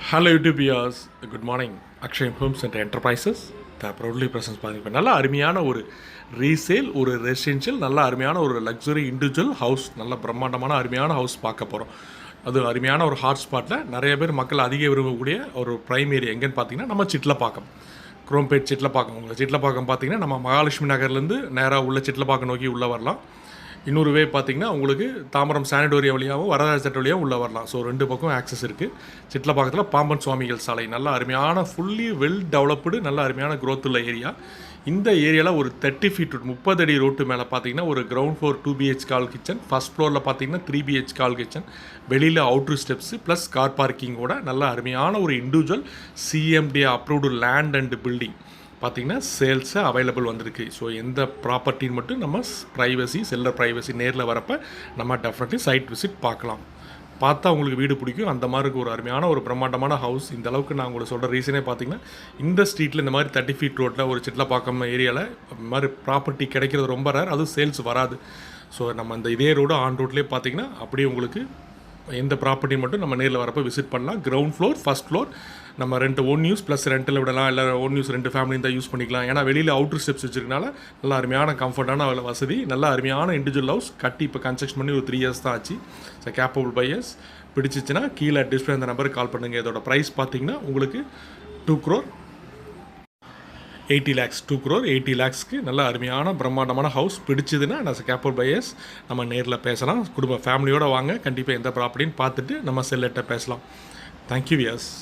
Hello YouTube viewers, good morning. Akshayam homes and enterprises proudly presents பார்த்திங்க. நல்ல அருமையான ஒரு ரீசேல், ஒரு ரெசிடென்ஷியல், நல்ல அருமையான ஒரு லக்ஸுரி இண்டிவிஜுவல் ஹவுஸ், நல்ல பிரம்மாண்டமான அருமையான ஹவுஸ் பார்க்க போகிறோம். அது அருமையான ஒரு ஹாட் ஸ்பாட்டில் நிறைய பேர் மக்கள் அதிக விரும்பக்கூடிய ஒரு ப்ரைம் ஏரியா எங்கேன்னு பார்த்தீங்கன்னா நம்ம சிட்லப்பாக்கம், குரோம்பேட் சிட்லப்பாக்கம். உங்களுக்கு சிட்லப்பாக்கம் பார்த்தீங்கன்னா நம்ம மகாலட்சுமி நகர்லேருந்து நேராக உள்ள சிட்லப்பாக்கம் நோக்கி உள்ளே வரலாம். இன்னொரு வே பார்த்திங்கன்னா உங்களுக்கு தாம்பரம் சானிடோரியம் வழியாகவும் வரதராஜ வழியாகவும் உள்ளே வரலாம். ஸோ ரெண்டு பக்கம் ஆக்சஸ் இருக்குது. சிட்லப்பாக்கத்தில் பாம்பன் சுவாமிகள் சாலை, நல்ல அருமையான ஃபுல்லி வெல் டெவலப்டு, நல்ல அருமையான க்ரோத் உள்ள ஏரியா. இந்த ஏரியாவில் ஒரு 30 ஃபீட் 30 அடி ரோட்டு மேலே பார்த்தீங்கன்னா ஒரு கிரவுண்ட் ஃப்ளோர் 2 BH கால் கிச்சன், ஃபஸ்ட் ஃப்ளோரில் பார்த்தீங்கன்னா 3 BH கால் கிச்சன், வெளியில் அவுட்ரு ஸ்டெப்ஸு ப்ளஸ் கார் பார்க்கிங்கோட நல்ல அருமையான ஒரு individual CMD approved land and building பார்த்திங்கன்னா சேல்ஸு அவைலபிள் வந்திருக்கு. ஸோ எந்த ப்ராப்பர்ட்டின்னு மட்டும் நம்ம ப்ரைவசி, செல்லர் ப்ரைவசி நேரில் வரப்போ நம்ம டெஃபினெட்லி சைட் விசிட் பார்க்கலாம். பார்த்தா உங்களுக்கு வீடு பிடிக்கும். அந்த மாதிரி ஒரு அருமையான ஒரு பிரம்மாண்டமான ஹவுஸ். இந்த அளவுக்கு நான் உங்களுக்கு சொல்கிற ரீசனே பார்த்தீங்கன்னா, இந்த ஸ்ட்ரீட்டில் இந்த மாதிரி 30 ஃபீட் ரோட்டில் ஒரு சிட்லப்பாக்கம் ஏரியாவில் இந்த மாதிரி ப்ராப்பர்ட்டி கிடைக்கிறது ரொம்ப ரேர். அதுவும் சேல்ஸ் வராது. ஸோ நம்ம இந்த இதே ரோடு ஆன் ரோட்லேயே பார்த்தீங்கன்னா அப்படியே உங்களுக்கு எந்த ப்ராப்பர்ட்டி மட்டும் நம்ம நேரில் வரப்போ விசிட் பண்ணலாம். கிரவுண்ட் ஃப்ளோர், ஃபஸ்ட் ஃப்ளோர் நம்ம ரெண்ட் ஓன் யூஸ் ப்ளஸ் ரெண்டில் விடலாம், இல்லை ஓன் யூஸ் 2 ஃபேமிலியும் தான் யூஸ் பண்ணிக்கலாம். ஏன்னா வெளியில் அவுட்ரு ஸ்டெப்ஸ் வச்சுருக்கனால நல்ல அருமையான கம்ஃபர்ட்டான வசதி, நல்ல அருமையான இண்டிவிஜுவல் ஹவுஸ். கட்டி இப்போ கன்ஸ்ட்ரக்ஷன் பண்ணி ஒரு 3 இயர்ஸ் தான் ஆச்சு. ஸோ கேப்பபிள் பையர்ஸ் பிடிச்சிச்சின்னா கீழே டிஸ்பிளே அந்த நம்பருக்கு கால் பண்ணுங்கள். இதோட ப்ரைஸ் பார்த்தீங்கன்னா உங்களுக்கு 2 crore 80 lakhs, 2 crore 80 lakhsக்கு நல்ல அருமையான பிரம்மாண்டமான ஹவுஸ். பிடிச்சதுன்னா நான் கேப்பபிள் பையர்ஸ் நம்ம நேரில் பேசலாம். குடும்ப ஃபேமிலியோடு வாங்க, கண்டிப்பாக எந்த ப்ராப்பர்ட்டின்னு பார்த்துட்டு நம்ம செல்லர்கிட்ட பேசலாம். Thank you wears.